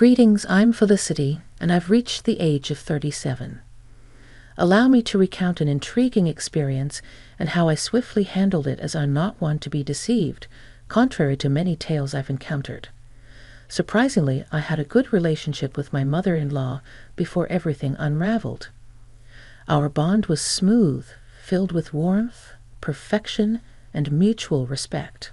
Greetings, I'm Felicity, and I've reached the age of 37. Allow me to recount an intriguing experience and how I swiftly handled it, as I'm not one to be deceived, contrary to many tales I've encountered. Surprisingly, I had a good relationship with my mother-in-law before everything unraveled. Our bond was smooth, filled with warmth, perfection, and mutual respect.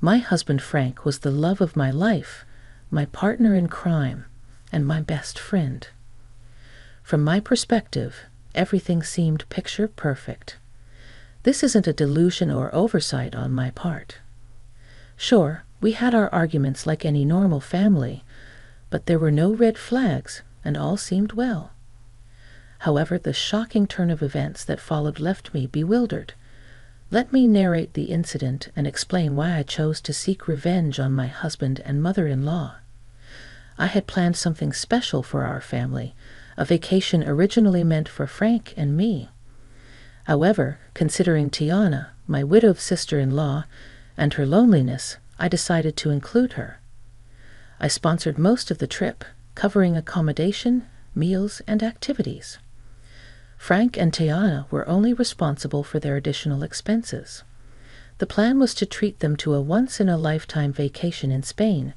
My husband Frank was the love of my life, my partner in crime, and my best friend. From my perspective, everything seemed picture perfect. This isn't a delusion or oversight on my part. Sure, we had our arguments like any normal family, but there were no red flags, and all seemed well. However, the shocking turn of events that followed left me bewildered. Let me narrate the incident and explain why I chose to seek revenge on my husband and mother-in-law. I had planned something special for our family, a vacation originally meant for Frank and me. However, considering Tiana, my widowed sister-in-law, and her loneliness, I decided to include her. I sponsored most of the trip, covering accommodation, meals, and activities. Frank and Tiana were only responsible for their additional expenses. The plan was to treat them to a once-in-a-lifetime vacation in Spain,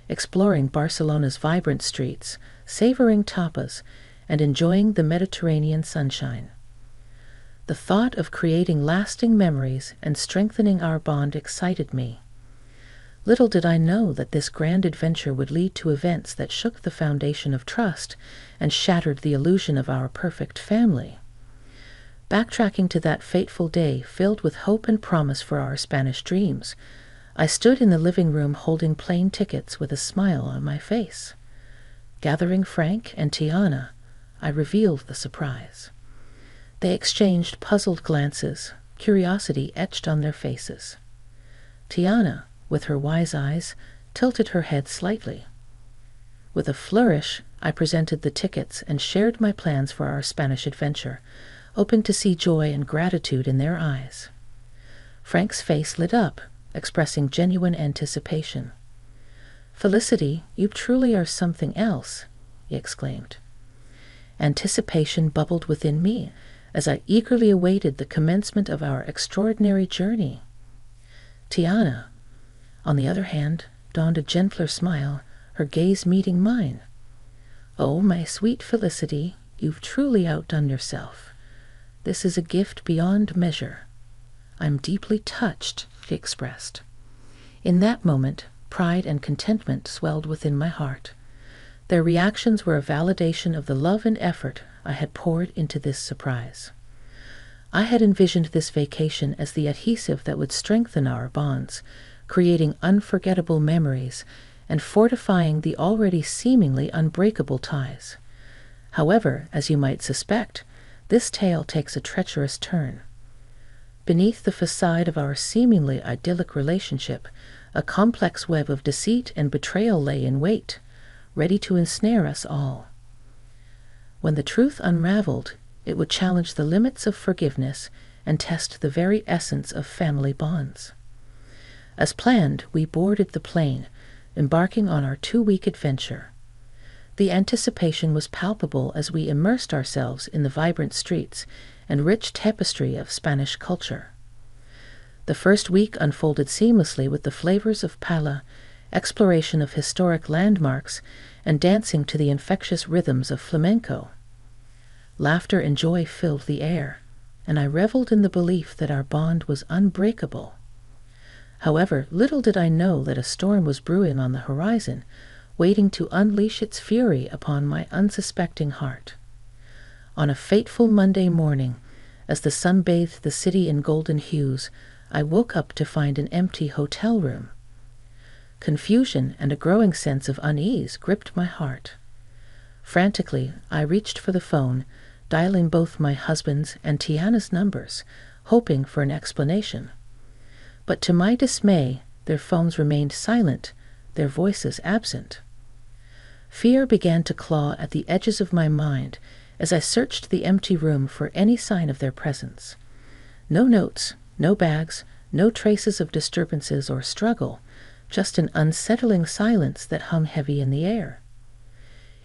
exploring Barcelona's vibrant streets, savoring tapas, and enjoying the Mediterranean sunshine. The thought of creating lasting memories and strengthening our bond excited me. Little did I know that this grand adventure would lead to events that shook the foundation of trust and shattered the illusion of our perfect family. Backtracking to that fateful day filled with hope and promise for our Spanish dreams, I stood in the living room holding plane tickets with a smile on my face. Gathering Frank and Tiana, I revealed the surprise. They exchanged puzzled glances, curiosity etched on their faces. Tiana, with her wise eyes, tilted her head slightly. With a flourish, I presented the tickets and shared my plans for our Spanish adventure, hoping to see joy and gratitude in their eyes. Frank's face lit up, expressing genuine anticipation. "Felicity, you truly are something else," he exclaimed. Anticipation bubbled within me as I eagerly awaited the commencement of our extraordinary journey. Tiana, on the other hand, donned a gentler smile, her gaze meeting mine. "Oh, my sweet Felicity, you've truly outdone yourself. This is a gift beyond measure. I'm deeply touched," she expressed. In that moment, pride and contentment swelled within my heart. Their reactions were a validation of the love and effort I had poured into this surprise. I had envisioned this vacation as the adhesive that would strengthen our bonds, creating unforgettable memories and fortifying the already seemingly unbreakable ties. However, as you might suspect, this tale takes a treacherous turn. Beneath the facade of our seemingly idyllic relationship, a complex web of deceit and betrayal lay in wait, ready to ensnare us all. When the truth unraveled, it would challenge the limits of forgiveness and test the very essence of family bonds. As planned, we boarded the plane, embarking on our 2-week adventure. The anticipation was palpable as we immersed ourselves in the vibrant streets and rich tapestry of Spanish culture. The first week unfolded seamlessly with the flavors of paella, exploration of historic landmarks, and dancing to the infectious rhythms of flamenco. Laughter and joy filled the air, and I reveled in the belief that our bond was unbreakable. However, little did I know that a storm was brewing on the horizon, waiting to unleash its fury upon my unsuspecting heart. On a fateful Monday morning, as the sun bathed the city in golden hues, I woke up to find an empty hotel room. Confusion and a growing sense of unease gripped my heart. Frantically, I reached for the phone, dialing both my husband's and Tiana's numbers, hoping for an explanation. But to my dismay, their phones remained silent, their voices absent. Fear began to claw at the edges of my mind as I searched the empty room for any sign of their presence. No notes, no bags, no traces of disturbances or struggle, just an unsettling silence that hung heavy in the air.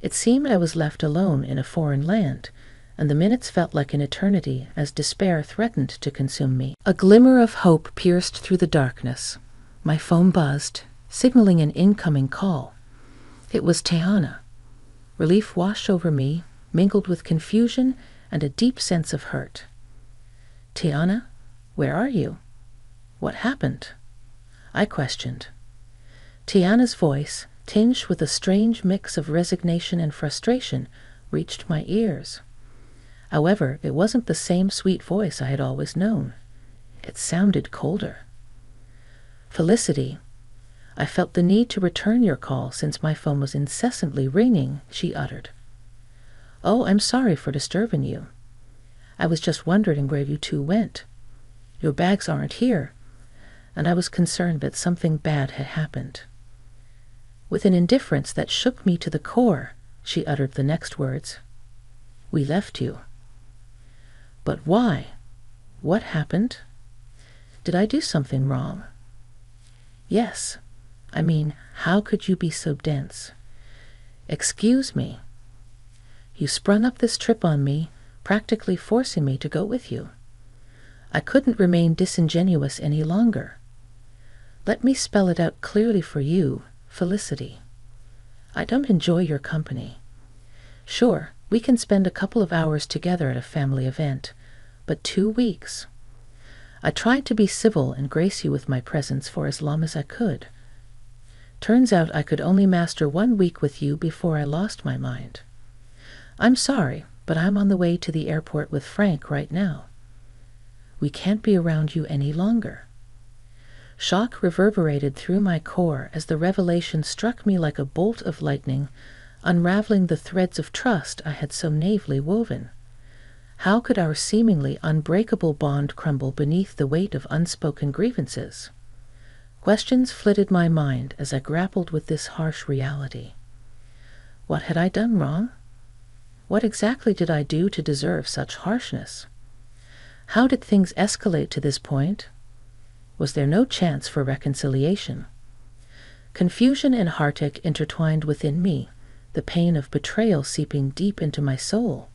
It seemed I was left alone in a foreign land, and the minutes felt like an eternity as despair threatened to consume me. A glimmer of hope pierced through the darkness. My phone buzzed, signaling an incoming call. It was Tiana. Relief washed over me, mingled with confusion and a deep sense of hurt. Tiana, where are you? What happened? I questioned. Tiana's voice, tinged with a strange mix of resignation and frustration, reached my ears. However, it wasn't the same sweet voice I had always known. It sounded colder. Felicity, I felt the need to return your call since my phone was incessantly ringing, she uttered. Oh, I'm sorry for disturbing you. I was just wondering where you two went. Your bags aren't here, and I was concerned that something bad had happened. With an indifference that shook me to the core, she uttered the next words. We left you. But why? What happened? Did I do something wrong? Yes. I mean, how could you be so dense? Excuse me. You sprung up this trip on me, practically forcing me to go with you. I couldn't remain disingenuous any longer. Let me spell it out clearly for you, Felicity. I don't enjoy your company. Sure, we can spend a couple of hours together at a family event, but 2 weeks. I tried to be civil and grace you with my presence for as long as I could. Turns out I could only master 1 week with you before I lost my mind. I'm sorry, but I'm on the way to the airport with Frank right now. We can't be around you any longer. Shock reverberated through my core as the revelation struck me like a bolt of lightning, unraveling the threads of trust I had so naively woven. How could our seemingly unbreakable bond crumble beneath the weight of unspoken grievances? Questions flitted my mind as I grappled with this harsh reality. What had I done wrong? What exactly did I do to deserve such harshness? How did things escalate to this point? Was there no chance for reconciliation? Confusion and heartache intertwined within me, the pain of betrayal seeping deep into my soul.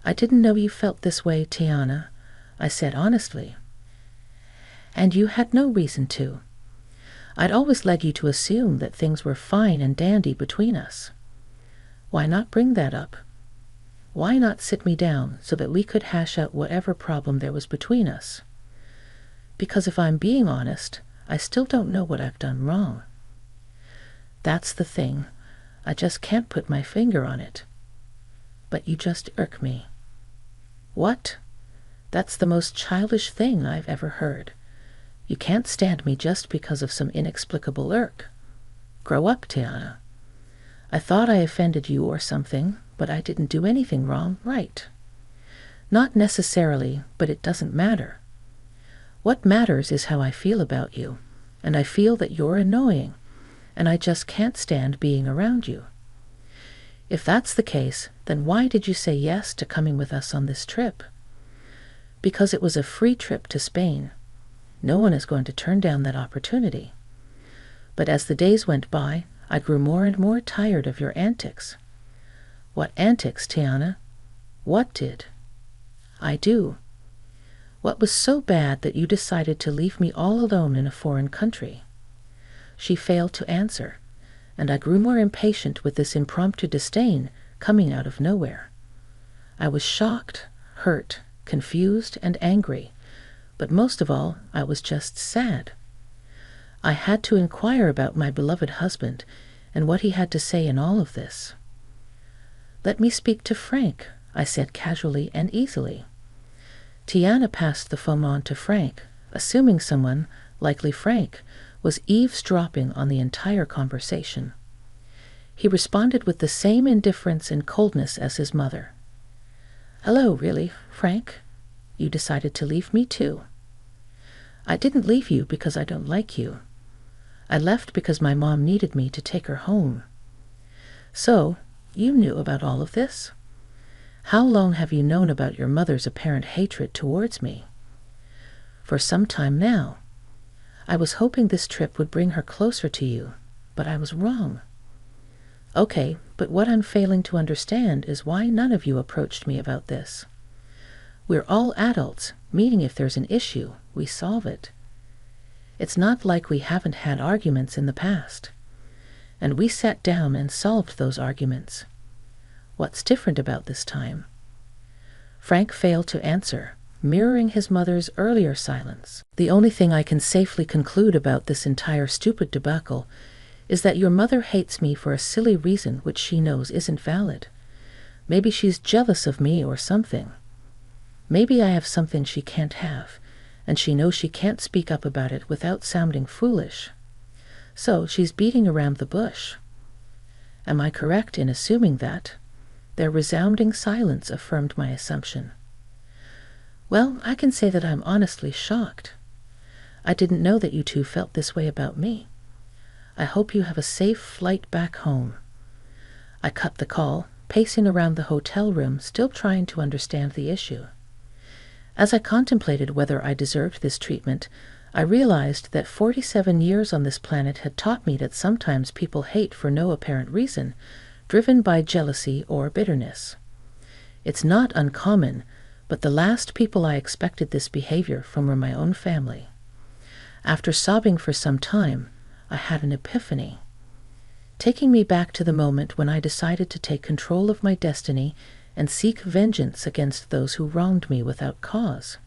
I didn't know you felt this way, Tiana, I said honestly. And you had no reason to. I'd always led you to assume that things were fine and dandy between us. Why not bring that up? Why not sit me down so that we could hash out whatever problem there was between us? Because if I'm being honest, I still don't know what I've done wrong. That's the thing. I just can't put my finger on it. But you just irk me. What? That's the most childish thing I've ever heard. You can't stand me just because of some inexplicable irk. Grow up, Tiana. I thought I offended you or something, but I didn't do anything wrong, right? Not necessarily, but it doesn't matter. What matters is how I feel about you, and I feel that you're annoying, and I just can't stand being around you. If that's the case, then why did you say yes to coming with us on this trip? Because it was a free trip to Spain. No one is going to turn down that opportunity. But as the days went by, I grew more and more tired of your antics. What antics, Tiana? What did? I do. What was so bad that you decided to leave me all alone in a foreign country? She failed to answer, and I grew more impatient with this impromptu disdain coming out of nowhere. I was shocked, hurt, confused, and angry, but most of all, I was just sad. I had to inquire about my beloved husband and what he had to say in all of this. Let me speak to Frank, I said casually and easily. Tiana passed the phone on to Frank, assuming someone, likely Frank, was eavesdropping on the entire conversation. He responded with the same indifference and coldness as his mother. Hello, really, Frank? You decided to leave me too. I didn't leave you because I don't like you. I left because my mom needed me to take her home. So, you knew about all of this? How long have you known about your mother's apparent hatred towards me? For some time now. I was hoping this trip would bring her closer to you, but I was wrong. Okay, but what I'm failing to understand is why none of you approached me about this. We're all adults, meaning if there's an issue, we solve it. It's not like we haven't had arguments in the past. And we sat down and solved those arguments. What's different about this time? Frank failed to answer, mirroring his mother's earlier silence. The only thing I can safely conclude about this entire stupid debacle is that your mother hates me for a silly reason which she knows isn't valid. Maybe she's jealous of me or something. Maybe I have something she can't have, and she knows she can't speak up about it without sounding foolish. So she's beating around the bush. Am I correct in assuming that? Their resounding silence affirmed my assumption. Well, I can say that I'm honestly shocked. I didn't know that you two felt this way about me. I hope you have a safe flight back home. I cut the call, pacing around the hotel room, still trying to understand the issue. As I contemplated whether I deserved this treatment, I realized that 47 years on this planet had taught me that sometimes people hate for no apparent reason, driven by jealousy or bitterness. It's not uncommon, but the last people I expected this behavior from were my own family. After sobbing for some time, I had an epiphany, taking me back to the moment when I decided to take control of my destiny and seek vengeance against those who wronged me without cause.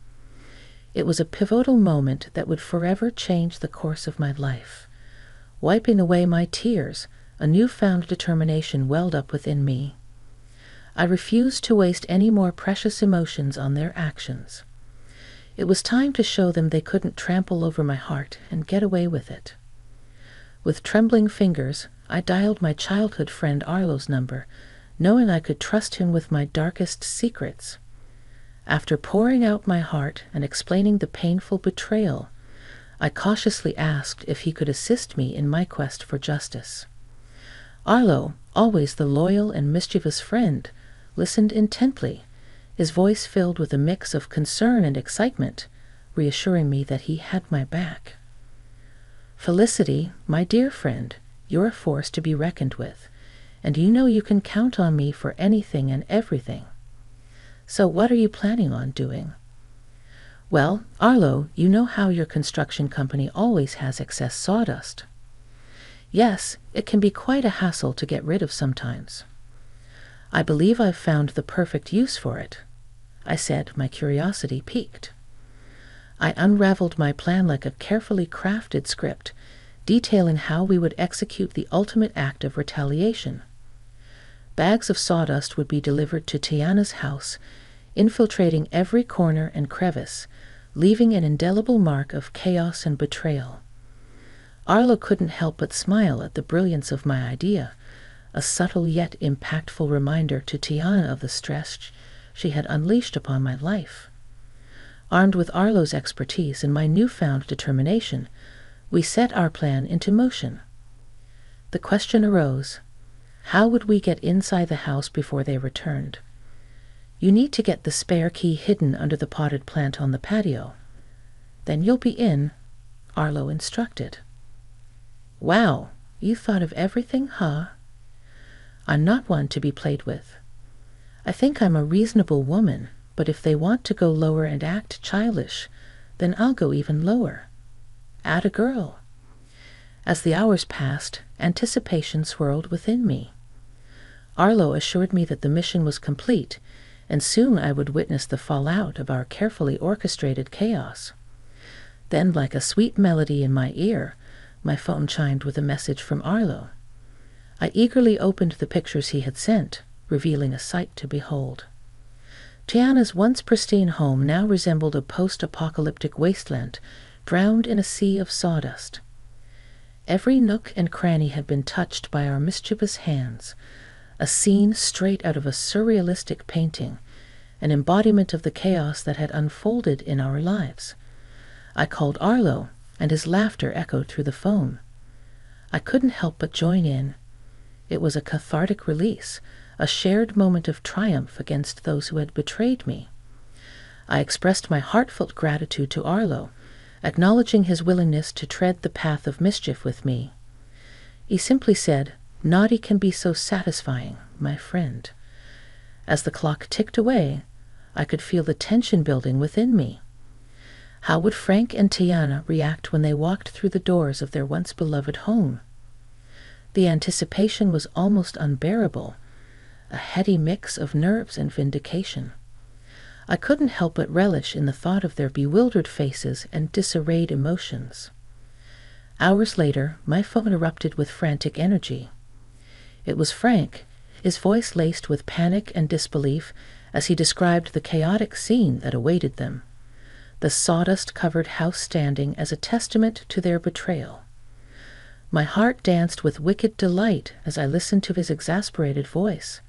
It was a pivotal moment that would forever change the course of my life. Wiping away my tears, a newfound determination welled up within me. I refused to waste any more precious emotions on their actions. It was time to show them they couldn't trample over my heart and get away with it. With trembling fingers, I dialed my childhood friend Arlo's number, knowing I could trust him with my darkest secrets. After pouring out my heart and explaining the painful betrayal, I cautiously asked if he could assist me in my quest for justice. Arlo, always the loyal and mischievous friend, listened intently, his voice filled with a mix of concern and excitement, reassuring me that he had my back. Felicity, my dear friend, you're a force to be reckoned with, and you know you can count on me for anything and everything. So what are you planning on doing? Well, Arlo, you know how your construction company always has excess sawdust. Yes, it can be quite a hassle to get rid of sometimes. I believe I've found the perfect use for it, I said, my curiosity piqued. I unraveled my plan like a carefully crafted script, detailing how we would execute the ultimate act of retaliation. Bags of sawdust would be delivered to Tiana's house, infiltrating every corner and crevice, leaving an indelible mark of chaos and betrayal. Arlo couldn't help but smile at the brilliance of my idea, a subtle yet impactful reminder to Tiana of the stress she had unleashed upon my life. Armed with Arlo's expertise and my newfound determination, we set our plan into motion. The question arose, how would we get inside the house before they returned? You need to get the spare key hidden under the potted plant on the patio. Then you'll be in, Arlo instructed. Wow, you thought of everything, huh? I'm not one to be played with. I think I'm a reasonable woman, but if they want to go lower and act childish, then I'll go even lower. Atta girl. As the hours passed, anticipation swirled within me. Arlo assured me that the mission was complete, and soon I would witness the fallout of our carefully orchestrated chaos. Then, like a sweet melody in my ear, my phone chimed with a message from Arlo. I eagerly opened the pictures he had sent, revealing a sight to behold. Tiana's once pristine home now resembled a post-apocalyptic wasteland, drowned in a sea of sawdust. Every nook and cranny had been touched by our mischievous hands, a scene straight out of a surrealistic painting, an embodiment of the chaos that had unfolded in our lives. I called Arlo, and his laughter echoed through the phone. I couldn't help but join in. It was a cathartic release, a shared moment of triumph against those who had betrayed me. I expressed my heartfelt gratitude to Arlo, acknowledging his willingness to tread the path of mischief with me. He simply said, "Naughty can be so satisfying, my friend." As the clock ticked away, I could feel the tension building within me. How would Frank and Tiana react when they walked through the doors of their once beloved home? The anticipation was almost unbearable, a heady mix of nerves and vindication. I couldn't help but relish in the thought of their bewildered faces and disarrayed emotions. Hours later, my phone erupted with frantic energy. It was Frank, his voice laced with panic and disbelief as he described the chaotic scene that awaited them, the sawdust-covered house standing as a testament to their betrayal. My heart danced with wicked delight as I listened to his exasperated voice.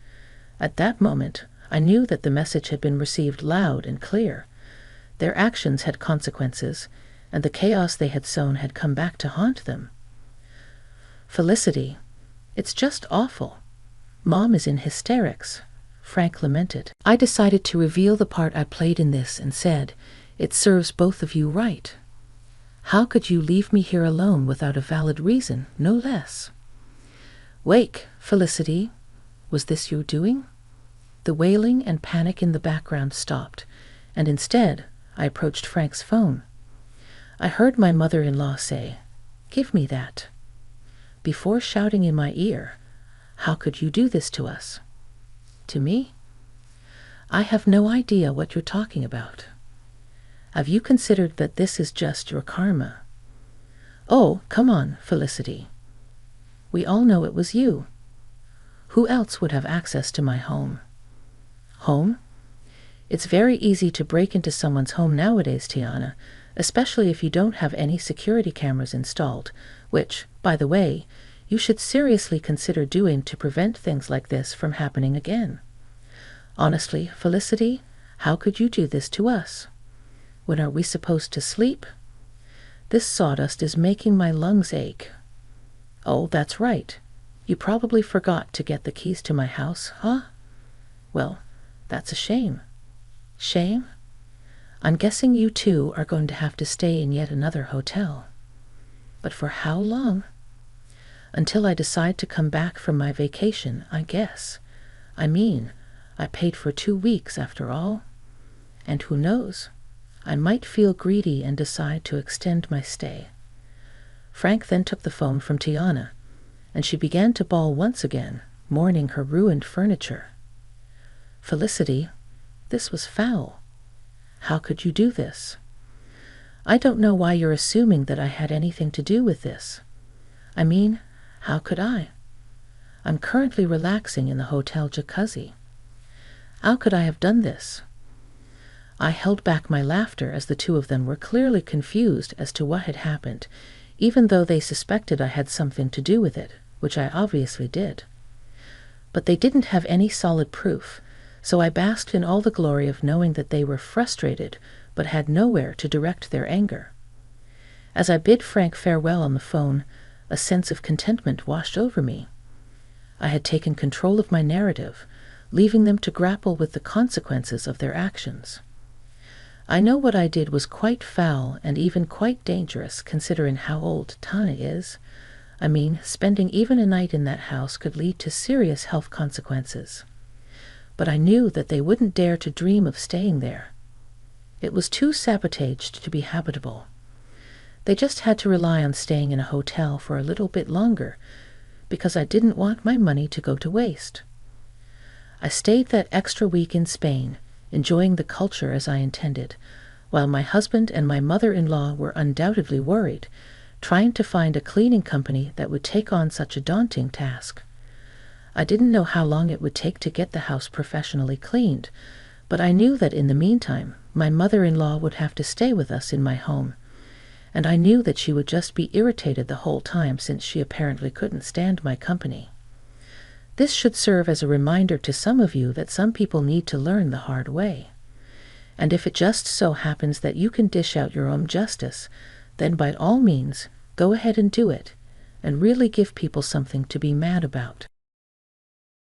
At that moment, I knew that the message had been received loud and clear. Their actions had consequences, and the chaos they had sown had come back to haunt them. "Felicity, it's just awful. Mom is in hysterics," Frank lamented. I decided to reveal the part I played in this and said, "It serves both of you right. How could you leave me here alone without a valid reason, no less?" "Wake, Felicity. Was this your doing?" The wailing and panic in the background stopped, and instead I approached Frank's phone. I heard my mother-in-law say, "Give me that," before shouting in my ear, "How could you do this to us?" "To me? I have no idea what you're talking about. Have you considered that this is just your karma?" "Oh, come on, Felicity. We all know it was you. Who else would have access to my home?" "Home? It's very easy to break into someone's home nowadays, Tiana, especially if you don't have any security cameras installed, which, by the way, you should seriously consider doing to prevent things like this from happening again. Honestly, Felicity, how could you do this to us? When are we supposed to sleep? This sawdust is making my lungs ache. Oh, that's right. You probably forgot to get the keys to my house, huh? Well, that's a shame." "Shame? I'm guessing you two are going to have to stay in yet another hotel. But for how long?" "Until I decide to come back from my vacation, I guess. I mean, I paid for 2 weeks after all. And who knows? I might feel greedy and decide to extend my stay." Frank then took the phone from Tiana, and she began to bawl once again, mourning her ruined furniture. "Felicity, this was foul. How could you do this? I don't know why you're assuming that I had anything to do with this. I mean, how could I? I'm currently relaxing in the hotel jacuzzi. How could I have done this?" I held back my laughter as the two of them were clearly confused as to what had happened, even though they suspected I had something to do with it, which I obviously did. But they didn't have any solid proof, so I basked in all the glory of knowing that they were frustrated but had nowhere to direct their anger. As I bid Frank farewell on the phone, a sense of contentment washed over me. I had taken control of my narrative, leaving them to grapple with the consequences of their actions. I know what I did was quite foul and even quite dangerous, considering how old Tana is. I mean, spending even a night in that house could lead to serious health consequences. But I knew that they wouldn't dare to dream of staying there. It was too sabotaged to be habitable. They just had to rely on staying in a hotel for a little bit longer, because I didn't want my money to go to waste. I stayed that extra week in Spain, enjoying the culture as I intended, while my husband and my mother-in-law were undoubtedly worried, trying to find a cleaning company that would take on such a daunting task. I didn't know how long it would take to get the house professionally cleaned, but I knew that in the meantime, my mother-in-law would have to stay with us in my home, and I knew that she would just be irritated the whole time since she apparently couldn't stand my company. This should serve as a reminder to some of you that some people need to learn the hard way. And if it just so happens that you can dish out your own justice, then by all means, go ahead and do it, and really give people something to be mad about.